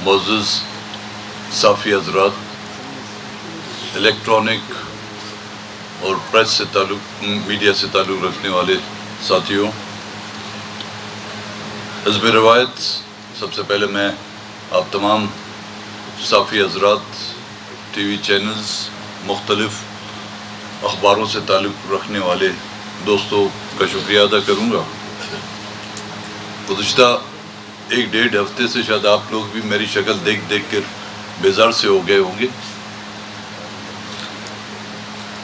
معزز صحافی حضرات، الیکٹرانک اور پریس سے میڈیا سے تعلق رکھنے والے ساتھیوں، حزب روایت سب سے پہلے میں آپ تمام صحافی حضرات، ٹی وی چینلز، مختلف اخباروں سے تعلق رکھنے والے دوستوں کا شکریہ ادا کروں گا۔ گزشتہ 1-1.5 ہفتے سے شاید آپ لوگ بھی میری شکل دیکھ کر بیزار سے ہو گئے ہوں گے۔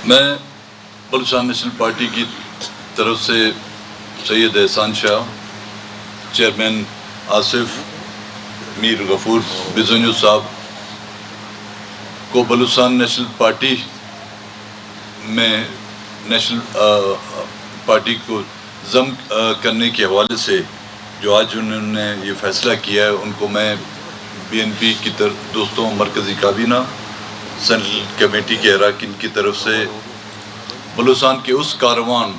میں بلوچستان نیشنل پارٹی کی طرف سے سید احسان شاہ، چیئرمین آصف میر غفور بزنجو صاحب کو بلوچستان نیشنل پارٹی میں پارٹی کو ضم کرنے کے حوالے سے جو آج انہوں نے یہ فیصلہ کیا ہے، ان کو میں BNP کی دوستوں، مرکزی کابینہ، سینٹرل کمیٹی کے اراکین کی طرف سے بلوچستان کے اس کاروان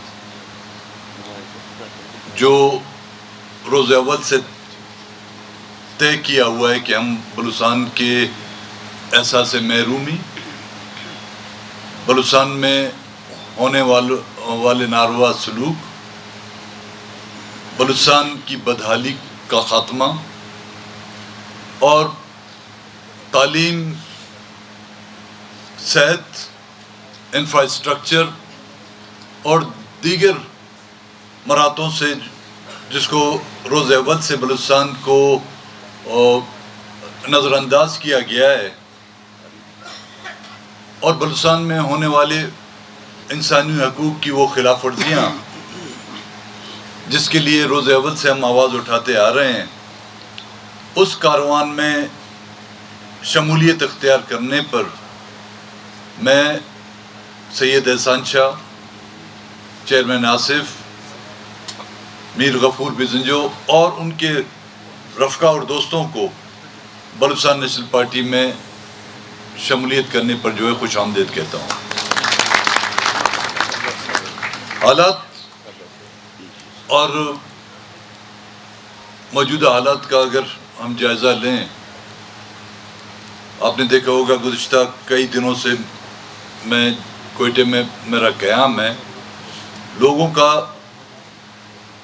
جو روز اول سے طے کیا ہوا ہے کہ ہم بلوچستان کے احساس محرومی، بلوچستان میں ہونے والے ناروا سلوک، بلوچستان کی بدحالی کا خاتمہ اور تعلیم، صحت، انفراسٹرکچر اور دیگر مراتوں سے جس کو روز اول سے بلوچستان کو نظر انداز کیا گیا ہے، اور بلوچستان میں ہونے والے انسانی حقوق کی وہ خلاف ورزیاں جس کے لیے روز اول سے ہم آواز اٹھاتے آ رہے ہیں، اس کاروان میں شمولیت اختیار کرنے پر میں سید احسان شاہ، چیئرمین آصف میر غفور بزنجو اور ان کے رفقا اور دوستوں کو بلوچستان نیشنل پارٹی میں شمولیت کرنے پر جو ہے خوش آمدید کہتا ہوں۔ حالات اور موجودہ حالات کا اگر ہم جائزہ لیں، آپ نے دیکھا ہوگا گزشتہ کئی دنوں سے میں کوئٹے میں میرا قیام ہے، لوگوں کا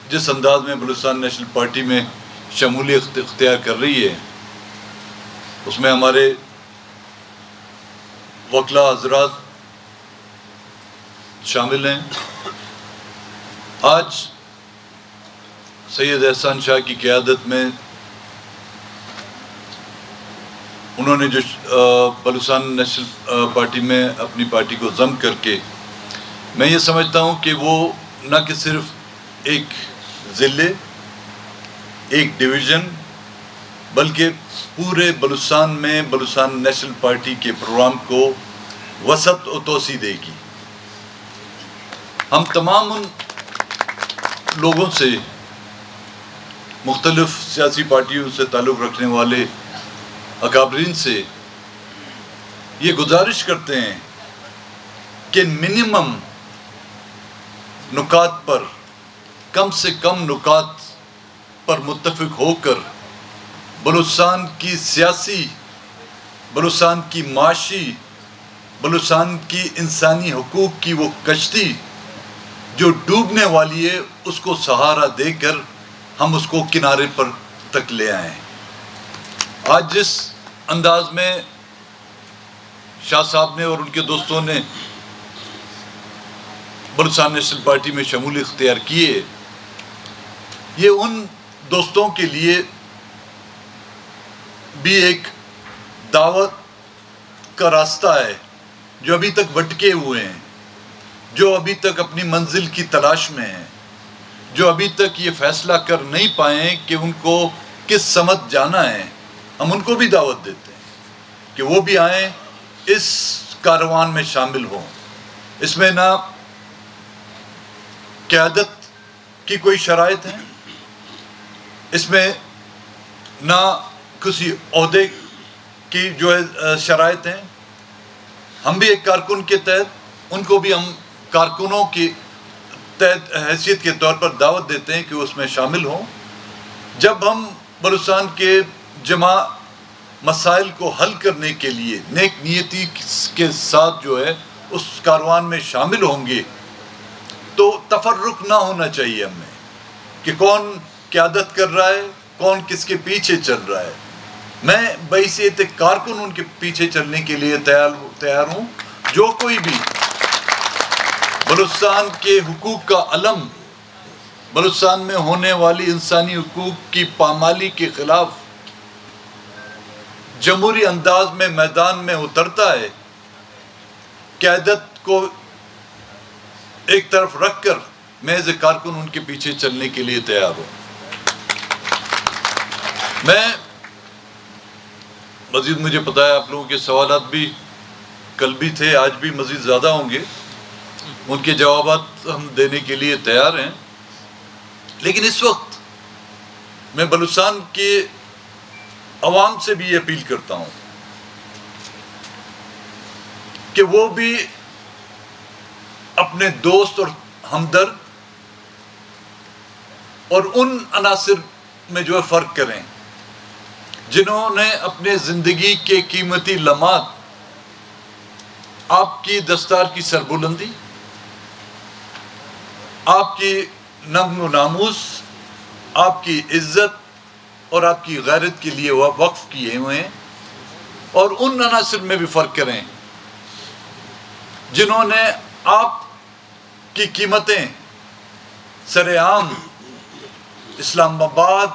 جس انداز میں بلوچستان نیشنل پارٹی میں شمولیت اختیار کر رہی ہے، اس میں ہمارے وکلا حضرات شامل ہیں۔ آج سید احسان شاہ کی قیادت میں انہوں نے جو بلوچستان نیشنل پارٹی میں اپنی پارٹی کو ضم کر کے، میں یہ سمجھتا ہوں کہ وہ نہ کہ صرف ایک ضلع، ایک ڈویژن، بلکہ پورے بلوچستان میں بلوچستان نیشنل پارٹی کے پروگرام کو وسعت و توسیع دے گی۔ ہم تمام ان لوگوں سے، مختلف سیاسی پارٹیوں سے تعلق رکھنے والے اکابرین سے یہ گزارش کرتے ہیں کہ منیمم نکات پر، کم سے کم نکات پر متفق ہو کر بلوچستان کی سیاسی، بلوچستان کی معاشی، بلوچستان کی انسانی حقوق کی وہ کشتی جو ڈوبنے والی ہے، اس کو سہارا دے کر ہم اس کو کنارے پر تک لے آئیں۔ آج جس انداز میں شاہ صاحب نے اور ان کے دوستوں نے بلوچستان نیشنل پارٹی میں شمولیت اختیار کیے، یہ ان دوستوں کے لیے بھی ایک دعوت کا راستہ ہے جو ابھی تک بھٹکے ہوئے ہیں، جو ابھی تک اپنی منزل کی تلاش میں ہیں، جو ابھی تک یہ فیصلہ کر نہیں پائے کہ ان کو کس سمت جانا ہے۔ ہم ان کو بھی دعوت دیتے ہیں کہ وہ بھی آئیں، اس کاروان میں شامل ہوں۔ اس میں نہ قیادت کی کوئی شرائط ہے، اس میں نہ کسی عہدے کی جو ہے شرائط ہیں۔ ہم بھی ایک کارکن کے تحت ان کو بھی ہم کارکنوں کی تحت حیثیت کے طور پر دعوت دیتے ہیں کہ وہ اس میں شامل ہوں۔ جب ہم بلوچستان کے مسائل کو حل کرنے کے لیے نیک نیتی کے ساتھ جو ہے اس کاروان میں شامل ہوں گے تو تفرق نہ ہونا چاہیے ہمیں کہ کون قیادت کر رہا ہے، کون کس کے پیچھے چل رہا ہے. میں بحیثیت کارکن ان کے پیچھے چلنے کے لیے تیار ہوں. جو کوئی بھی بلوچستان کے حقوق کا علم، بلوچستان میں ہونے والی انسانی حقوق کی پامالی کے خلاف جمہوری انداز میں میدان میں اترتا ہے، قیادت کو ایک طرف رکھ کر میں ایز اے کارکن ان کے پیچھے چلنے کے لیے تیار ہوں. میں مزید مجھے پتا ہے آپ لوگوں کے سوالات بھی کل بھی تھے، آج بھی مزید زیادہ ہوں گے، ان کے جوابات ہم دینے کے لیے تیار ہیں. لیکن اس وقت میں بلوچستان کے عوام سے بھی یہ اپیل کرتا ہوں کہ وہ بھی اپنے دوست اور ہمدرد اور ان عناصر میں جو ہے فرق کریں جنہوں نے اپنے زندگی کے قیمتی لمحات آپ کی دستار کی سربلندی، آپ کی ننگ و ناموس، آپ کی عزت اور آپ کی غیرت کے لیے وقف کیے ہوئے ہیں. اور ان عناصر میں بھی فرق کریں جنہوں نے آپ کی قیمتیں سر عام اسلام آباد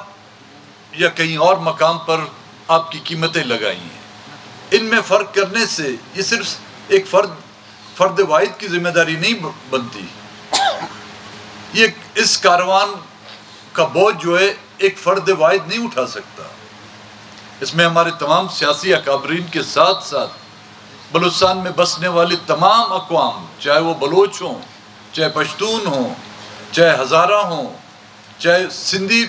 یا کہیں اور مقام پر آپ کی قیمتیں لگائی ہیں. ان میں فرق کرنے سے یہ صرف ایک فرد واحد کی ذمہ داری نہیں بنتی. یہ اس کاروان کا بوجھ جو ہے ایک فرد واحد نہیں اٹھا سکتا. اس میں ہمارے تمام سیاسی اکابرین کے ساتھ ساتھ بلوچستان میں بسنے والے تمام اقوام، چاہے وہ بلوچ ہوں، چاہے پشتون ہوں، چاہے ہزارہ ہوں، چاہے سندھی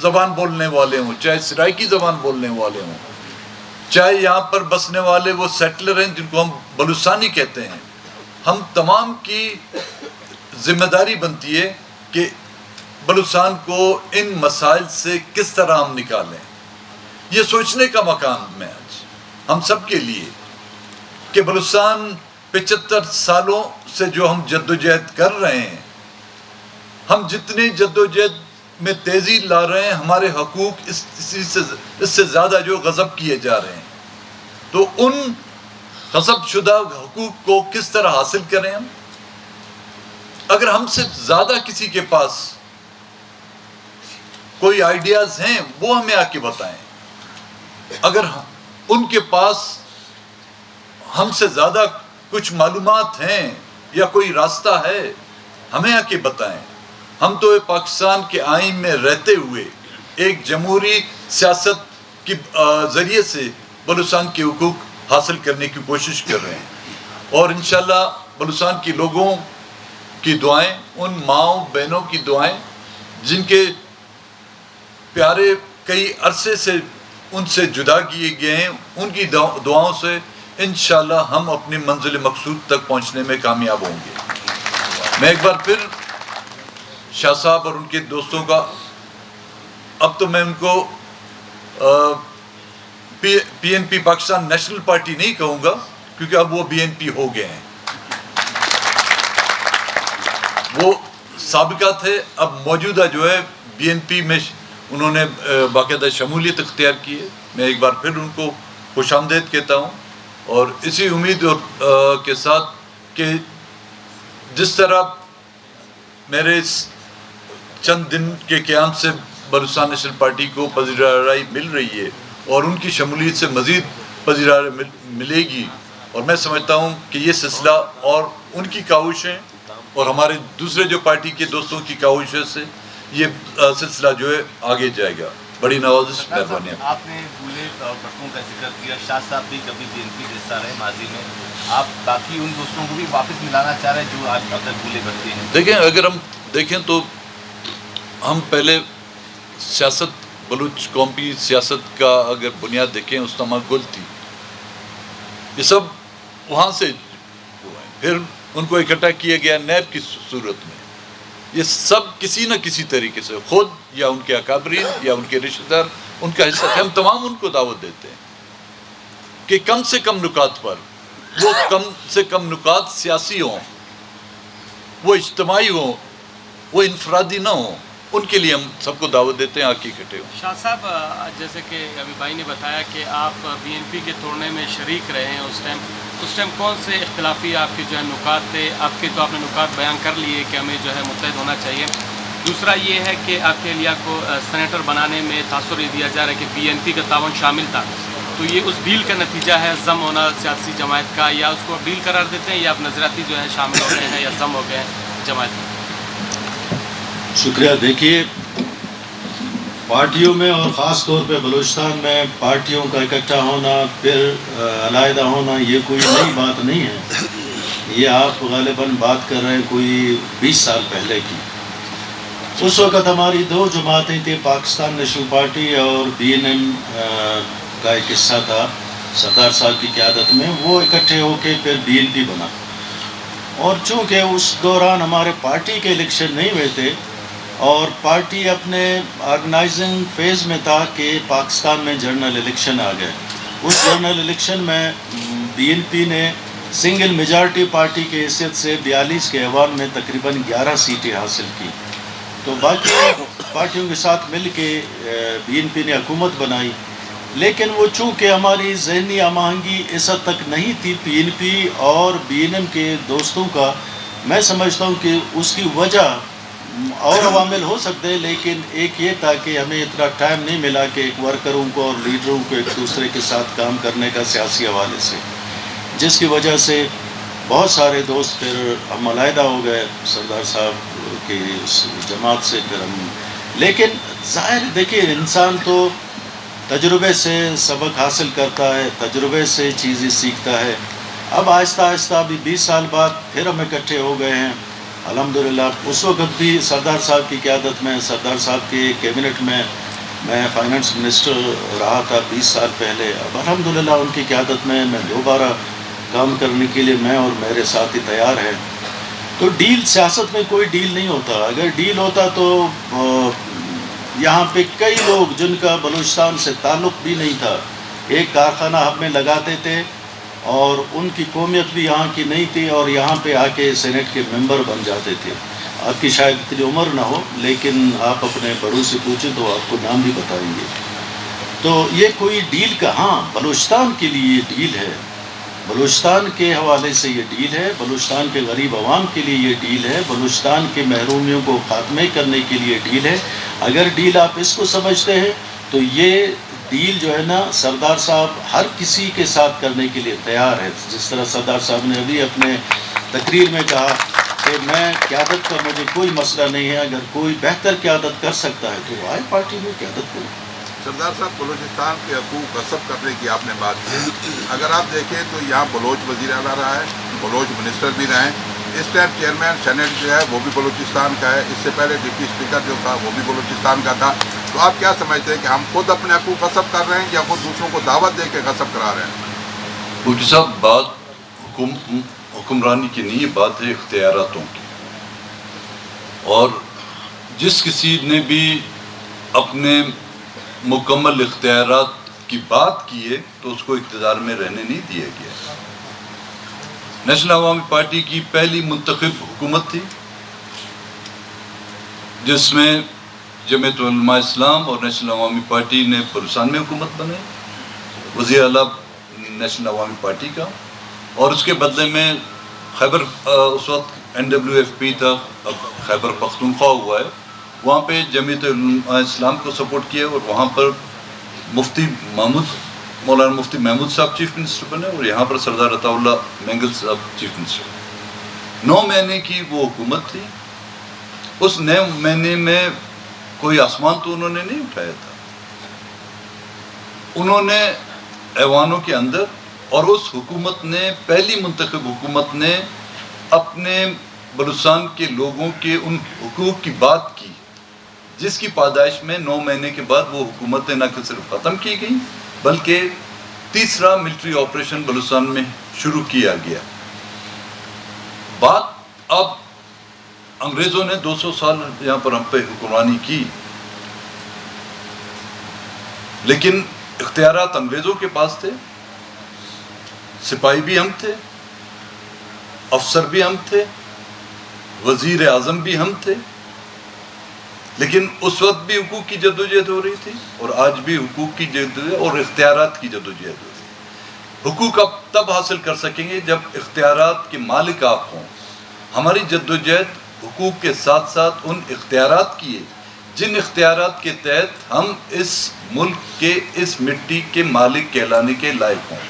زبان بولنے والے ہوں، چاہے سرائکی زبان بولنے والے ہوں، چاہے یہاں پر بسنے والے وہ سیٹلر ہیں جن کو ہم بلوچستانی کہتے ہیں، ہم تمام کی ذمہ داری بنتی ہے کہ بلوچستان کو ان مسائل سے کس طرح ہم نکالیں. یہ سوچنے کا مقام ہے آج ہم سب کے لیے کہ بلوچستان 75 سالوں سے جو ہم جدوجہد کر رہے ہیں، ہم جتنی جدوجہد میں تیزی لا رہے ہیں، ہمارے حقوق اس سے زیادہ جو غصب کیے جا رہے ہیں. تو ان غصب شدہ حقوق کو کس طرح حاصل کریں ہم؟ اگر ہم سے زیادہ کسی کے پاس کوئی آئیڈیاز ہیں وہ ہمیں آ کے بتائیں. اگر ان کے پاس ہم سے زیادہ کچھ معلومات ہیں یا کوئی راستہ ہے ہمیں آ کے بتائیں. ہم تو پاکستان کے آئین میں رہتے ہوئے ایک جمہوری سیاست کے ذریعے سے بلوچستان کے حقوق حاصل کرنے کی کوشش کر رہے ہیں. اور انشاءاللہ بلوچستان کے لوگوں کی دعائیں، ان ماؤں بہنوں کی دعائیں جن کے پیارے کئی عرصے سے ان سے جدا کیے گئے ہیں، ان کی دعاؤں سے انشاءاللہ ہم اپنی منزل مقصود تک پہنچنے میں کامیاب ہوں گے. میں ایک بار پھر شاہ صاحب اور ان کے دوستوں کا، اب تو میں ان کو P N P Pakistan national party نہیں کہوں گا کیونکہ اب وہ بی این پی ہو گئے ہیں. وہ سابقہ تھے، اب موجودہ جو ہے بی این پی میں انہوں نے باقاعدہ شمولیت اختیار کی ہے. میں ایک بار پھر ان کو خوش آمدید کہتا ہوں اور اسی امید کے ساتھ کہ جس طرح میرے چند دن کے قیام سے بلوچستان نیشنل پارٹی کو پذیرائی مل رہی ہے اور ان کی شمولیت سے مزید پذیرائی ملے گی، اور میں سمجھتا ہوں کہ یہ سلسلہ اور ان کی کاوشیں اور ہمارے دوسرے جو پارٹی کے دوستوں کی کاوشوں سے یہ سلسلہ جو ہے آگے جائے گا. بڑی نوازش، مہربانی. آپ نے بھولے بھٹکوں کا ذکر کیا، شاہ صاحب بھی کبھی بی این پی جیسا رہے ماضی میں، آپ باقی ان دوستوں کو بھی واپس ملانا چاہ رہے ہیں جو آج اب تک بھولے بھٹکے ہیں؟ دیکھیں، اگر ہم دیکھیں تو ہم پہلے سیاست، بلوچ قوم کی سیاست کا اگر بنیاد دیکھیں، اسامہ گل تھی، یہ سب وہاں سے ہوا ہے. پھر ان کو اکٹھا کیا گیا نیب کی صورت میں. یہ سب کسی نہ کسی طریقے سے خود یا ان کے اکابرین یا ان کے رشتہ دار ان کا حصہ تھے. ہم تمام ان کو دعوت دیتے ہیں کہ کم سے کم نکات پر وہ کم سے کم نکات سیاسی ہوں, وہ اجتماعی ہوں, وہ انفرادی نہ ہوں. ان کے لیے ہم سب کو دعوت دیتے ہیں آکے اکٹھے ہوں. شاہ صاحب جیسے کہ ابھی بھائی نے بتایا کہ آپ بی این پی کے توڑنے میں شریک رہے ہیں اس ٹائم کون سے اختلافی آپ کے جو ہے نکات تھے؟ آپ کے تو آپ نے نکات بیان کر لیے کہ ہمیں جو ہے متحد ہونا چاہیے. دوسرا یہ ہے کہ آپ کے اہلیہ کو سینیٹر بنانے میں تاثر یہ دیا جا رہا ہے کہ بی این پی کا تعاون شامل تھا, تو یہ اس ڈیل کا نتیجہ ہے ضم ہونا سیاسی جماعت کا, یا اس کو ڈیل قرار دیتے ہیں یا آپ نظریاتی جو ہے شامل ہو گئے ہیں یا ضم ہو گئے ہیں جماعت میں؟ شکریہ. دیکھیے, پارٹیوں میں اور خاص طور پہ بلوچستان میں پارٹیوں کا اکٹھا ہونا پھر علیحدہ ہونا یہ کوئی نئی بات نہیں ہے. یہ آپ غالباً بات کر رہے ہیں کوئی 20 سال پہلے کی. اس وقت ہماری 2 جماعتیں تھیں, پاکستان نیشنل پارٹی اور بی این ایم کا ایک حصہ تھا سردار صاحب کی قیادت میں. وہ اکٹھے ہو کے پھر بی این پی بنا, اور چونکہ اس دوران ہمارے پارٹی کے الیکشن نہیں ہوئے تھے اور پارٹی اپنے آرگنائزنگ فیز میں تھا کہ پاکستان میں جنرل الیکشن آ گئے. اس جنرل الیکشن میں بی این پی نے سنگل میجارٹی پارٹی کی حیثیت سے 42 کے ایوان میں تقریباً 11 سیٹیں حاصل کی. تو باقی پارٹیوں کے ساتھ مل کے بی این پی نے حکومت بنائی. لیکن وہ چونکہ ہماری ذہنی ہم آہنگی اس حد تک نہیں تھی پی این پی اور بی این ایم کے دوستوں کا, میں سمجھتا ہوں کہ اس کی وجہ اور عوامل ہو سکتے ہیں, لیکن ایک یہ تھا کہ ہمیں اتنا ٹائم نہیں ملا کہ ایک ورکروں کو اور لیڈروں کو ایک دوسرے کے ساتھ کام کرنے کا سیاسی حوالے سے, جس کی وجہ سے بہت سارے دوست پھر ہم علیحدہ ہو گئے سردار صاحب کی اس جماعت سے. پھر ہم, لیکن ظاہر دیکھیے انسان تو تجربے سے سبق حاصل کرتا ہے, تجربے سے چیزیں سیکھتا ہے. اب آہستہ آہستہ ابھی 20 سال بعد پھر ہم اکٹھے ہو گئے ہیں الحمدللہ. اس وقت بھی سردار صاحب کی قیادت میں, سردار صاحب کے کیبنٹ میں میں فائنانس منسٹر رہا تھا 20 سال پہلے. اب الحمدللہ ان کی قیادت میں دوبارہ کام کرنے کے لیے میں اور میرے ساتھی تیار ہیں. تو ڈیل, سیاست میں کوئی ڈیل نہیں ہوتا. اگر ڈیل ہوتا تو یہاں پہ کئی لوگ جن کا بلوچستان سے تعلق بھی نہیں تھا ایک کارخانہ ہم میں لگاتے تھے اور ان کی قومیت بھی یہاں کی نہیں تھی اور یہاں پہ آ کے سینٹ کے ممبر بن جاتے تھے. آپ کی شاید اتنی عمر نہ ہو, لیکن آپ اپنے بڑوں سے پوچھیں تو آپ کو نام بھی بتائیں گے. تو یہ کوئی ڈیل کا, ہاں بلوچستان کے لیے یہ ڈیل ہے, بلوچستان کے حوالے سے یہ ڈیل ہے, بلوچستان کے غریب عوام کے لیے یہ ڈیل ہے, بلوچستان کے محرومیوں کو خاتمے کرنے کے لیے ڈیل ہے. اگر ڈیل آپ اس کو سمجھتے ہیں تو یہ ڈیل جو ہے نا سردار صاحب ہر کسی کے ساتھ کرنے کے لیے تیار ہے. جس طرح سردار صاحب نے ابھی اپنے تقریر میں کہا کہ میں قیادت کا مجھے کوئی مسئلہ نہیں ہے, اگر کوئی بہتر قیادت کر سکتا ہے تو وہ آئے پارٹی میں قیادت کرے. سردار صاحب, بلوچستان کے حقوق غصب کرنے کی آپ نے بات کی. اگر آپ دیکھیں تو یہاں بلوچ وزیر اعلیٰ رہا ہے, بلوچ منسٹر بھی رہے ہیں. اس ٹائم چیئرمین سینٹ جو ہے وہ بھی بلوچستان کا ہے. اس سے پہلے ڈپٹی اسپیکر جو تھا وہ بھی بلوچستان کا تھا. تو آپ کیا سمجھتے ہیں کہ ہم خود اپنے حقوق غصب کر رہے ہیں یا خود دوسروں کو دعوت دے کے غصب کرا رہے ہیں؟ مفتی صاحب, بات حکمرانی کی نہیں, بات ہے اختیاراتوں کی. اور جس کسی نے بھی اپنے مکمل اختیارات کی بات کی ہے تو اس کو اقتدار میں رہنے نہیں دیا گیا. نیشنل عوامی پارٹی کی پہلی منتخب حکومت تھی جس میں جمعیت علماء اسلام اور نیشنل عوامی پارٹی نے بلوچستان میں حکومت بنائی, وزیر اعلیٰ نیشنل عوامی پارٹی کا. اور اس کے بدلے میں خیبر, اس وقت NWFP تھا, اب خیبر پختونخوا ہوا ہے, وہاں پہ جمعیت علماء اسلام کو سپورٹ کیا اور وہاں پر مولانا مفتی محمود صاحب چیف منسٹر بنے اور یہاں پر سردار عطا اللہ مینگل صاحب چیف منسٹر. 9 مہینے کی وہ حکومت تھی. اس 9 مہینے میں کوئی آسمان تو انہوں نے نہیں اٹھایا تھا. انہوں نے ایوانوں کے اندر, اور اس حکومت نے, پہلی منتخب حکومت نے اپنے بلوچستان کے لوگوں کے ان حقوق کی بات کی جس کی پاداش میں 9 مہینے کے بعد وہ حکومتیں نہ صرف ختم کی گئیں بلکہ تیسرا ملٹری آپریشن بلوچستان میں شروع کیا گیا. بات اب انگریزوں نے 200 سال یہاں پر ہم پہ حکمرانی کی. لیکن اختیارات انگریزوں کے پاس تھے، سپاہی بھی ہم تھے، افسر بھی ہم تھے، وزیر اعظم بھی ہم تھے، لیکن اس وقت بھی حقوق کی جدوجہد ہو رہی تھی اور آج بھی حقوق کی جدوجہد اور اختیارات کی جدوجہد ہو رہی ہے۔ حقوق آپ تب حاصل کر سکیں گے جب اختیارات کے مالک آپ ہوں۔ ہماری جدوجہد حقوق کے ساتھ ساتھ ان اختیارات کی ہے جن اختیارات کے تحت ہم اس ملک کے اس مٹی کے مالک کہلانے کے لائق ہوں۔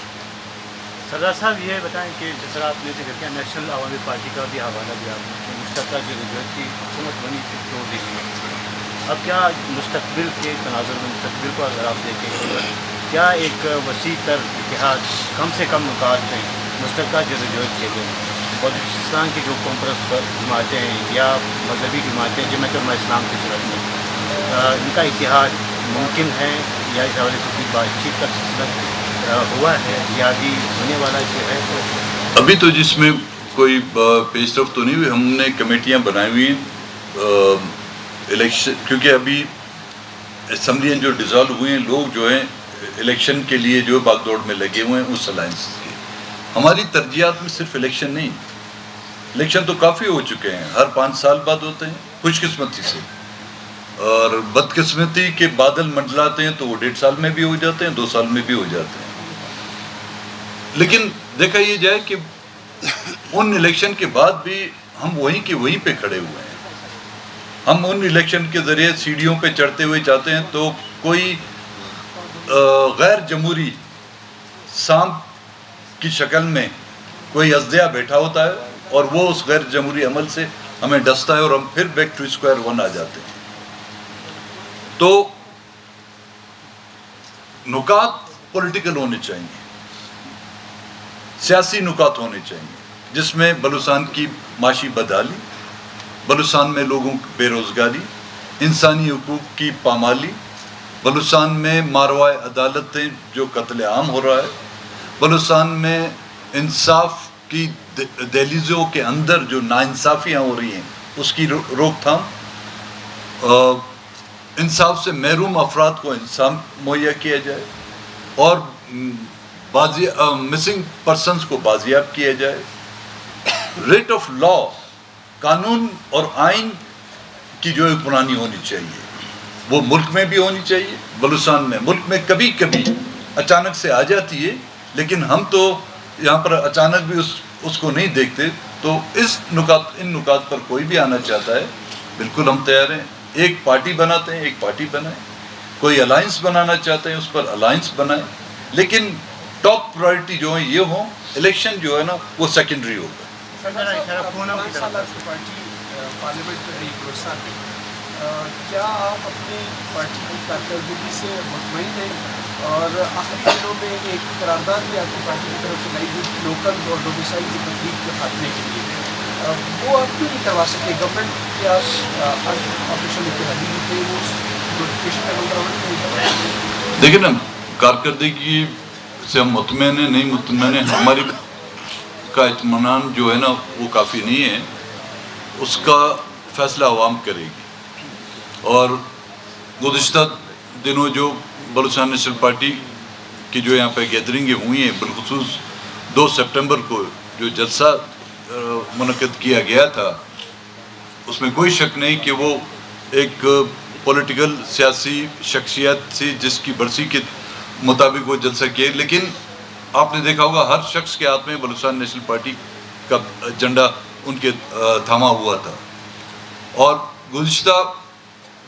سردار صاحب یہ بتائیں کہ جس طرح آپ نے ذکر کیا نیشنل عوامی پارٹی کا بھی حوالہ دیا آپ نے کہ مشترکہ جدوجہد کی حکومت بنی تھی چھوڑ دی گئی، اب کیا مستقبل کے تناظر میں مستقبل کو اگر آپ دیکھیں کیا ایک وسیع تر اتحاد کم سے کم نکات ہیں مشترکہ جدوجہد کے لیے؟ بلوچستان کی جو کانفرنس پر جماعتیں ہیں یا مذہبی جماعتیں جمعیت علماء اسلام کی صورت میں ان کا اتحاد ممکن ہے یا اس حوالے سے کوئی بات چیت کا سلسلہ ہوا ہے یا ابھی ہونے والا جو ہے؟ ابھی تو جس میں کوئی پیش رفت تو نہیں ہوئی، ہم نے کمیٹیاں بنائی ہوئی ہیں الیکشن، کیونکہ ابھی اسمبلیاں جو ڈیزالو ہوئی ہیں، لوگ جو ہیں الیکشن کے لیے جو باغ دوڑ میں لگے ہوئے ہیں اس الائنس کے۔ ہماری ترجیحات میں صرف الیکشن نہیں، الیکشن تو کافی ہو چکے ہیں، ہر 5 سال بعد ہوتے ہیں خوش قسمتی سے، اور بدقسمتی کے بادل منڈلاتے ہیں تو وہ 1.5 سال میں بھی ہو جاتے ہیں، 2 سال میں بھی ہو جاتے ہیں۔ لیکن دیکھا یہ جائے کہ ان الیکشن کے بعد بھی ہم وہیں کے وہیں پہ کھڑے ہوئے ہیں۔ ہم ان الیکشن کے ذریعے سیڑھیوں پہ چڑھتے ہوئے جاتے ہیں تو کوئی غیر جمہوری سانپ کی شکل میں کوئی ازدیا بیٹھا ہوتا ہے اور وہ اس غیر جمہوری عمل سے ہمیں ڈستا ہے اور ہم پھر بیک ٹو اسکوائر ون آ جاتے ہیں۔ تو نکات پولیٹیکل ہونے چاہیے، سیاسی نکات ہونے چاہیے جس میں بلوچستان کی معاشی بدحالی، بلوچستان میں لوگوں کی بے روزگاری، انسانی حقوق کی پامالی، بلوچستان میں ماروائے عدالتیں جو قتل عام ہو رہا ہے، بلوچستان میں انصاف کی دہلیزوں کے اندر جو ناانصافیاں ہو رہی ہیں اس کی روک تھام، انصاف سے محروم افراد کو انصاف مہیا کیا جائے اور مسنگ پرسنز کو بازیاب کیا جائے، ریٹ آف لا، قانون اور آئین کی جو حکمرانی ہونی چاہیے وہ ملک میں بھی ہونی چاہیے۔ بلوچستان میں ملک میں کبھی کبھی اچانک سے آ جاتی ہے لیکن ہم تو یہاں پر اچانک بھی اس کو نہیں دیکھتے، تو ان نکات پر کوئی بھی آنا چاہتا ہے بالکل ہم تیار ہیں۔ ایک پارٹی بناتے ہیں، ایک پارٹی بنائیں، کوئی الائنس بنانا چاہتے ہیں اس پر الائنس بنائیں، لیکن ٹاپ پرائرٹی جو ہے یہ ہو، الیکشن جو ہے نا وہ سیکنڈری ہوگا۔ کیا آپ اپنی پارٹی کی کارکردگی سے مطمئن ہیں؟ اور آخری دنوں میں ایک قرارداد بھی آپ کی پارٹی کی طرف سے لائی گئی لوکل اور ڈومیسائل کی تفریق کے خاتمے کے لیے، وہ آپ کیوں نہیں کروا سکتے؟ گورنمنٹ کے آفیشل اتحادی تھے، وہ اس نوٹیفکیشن کا عمل نہیں کروا سکتے؟ دیکھیں نا، کارکردگی سے ہم مطمئن ہیں نہیں مطمئن ہیں، ہماری کا اطمینان جو ہے نا وہ کافی نہیں ہے، اس کا فیصلہ عوام کرے گی۔ اور گزشتہ دنوں جو بلوچستان نیشنل پارٹی کی جو یہاں پہ گیدرنگیں ہوئی ہیں، بالخصوص 2 سپٹمبر کو جو جلسہ منعقد کیا گیا تھا، اس میں کوئی شک نہیں کہ وہ ایک پولیٹیکل سیاسی شخصیت تھی جس کی برسی کے مطابق وہ جلسہ کیا، لیکن آپ نے دیکھا ہوگا ہر شخص کے ہاتھ میں بلوچستان نیشنل پارٹی کا جھنڈا ان کے تھاما ہوا تھا۔ اور گزشتہ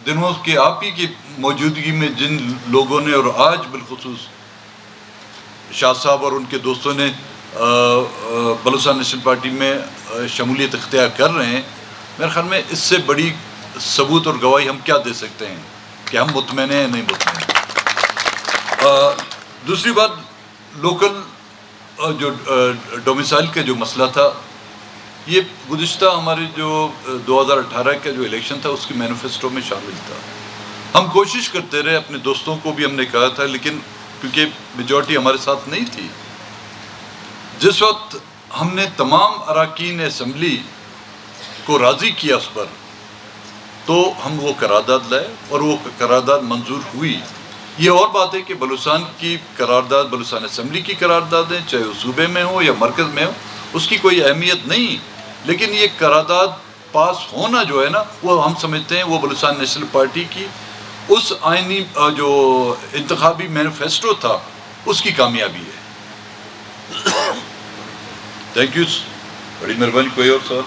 دنوں کے آپ ہی کی موجودگی میں جن لوگوں نے، اور آج بالخصوص شاہ صاحب اور ان کے دوستوں نے بلوچستان نیشنل پارٹی میں شمولیت اختیار کر رہے ہیں، میرے خیال میں اس سے بڑی ثبوت اور گواہی ہم کیا دے سکتے ہیں کہ ہم مطمئن ہیں نہیں مطمئن ہیں۔ دوسری بات، لوکل جو ڈومیسائل کا جو مسئلہ تھا، یہ گزشتہ ہمارے جو 2018 کا جو الیکشن تھا اس کی مینیفیسٹو میں شامل تھا۔ ہم کوشش کرتے رہے، اپنے دوستوں کو بھی ہم نے کہا تھا، لیکن کیونکہ میجورٹی ہمارے ساتھ نہیں تھی، جس وقت ہم نے تمام اراکین اسمبلی کو راضی کیا اس پر، تو ہم وہ قرارداد لائے اور وہ قرارداد منظور ہوئی۔ یہ اور بات ہے کہ بلوچستان کی قرارداد، بلوچستان اسمبلی کی قراردادیں چاہے وہ صوبے میں ہو یا مرکز میں ہو، اس کی کوئی اہمیت نہیں، لیکن یہ قرارداد پاس ہونا جو ہے نا، وہ ہم سمجھتے ہیں وہ بلوچستان نیشنل پارٹی کی اس آئینی جو انتخابی مینیفیسٹو تھا اس کی کامیابی ہے. تھینک یو، بڑی مہربانی. کوئی اور سوال؟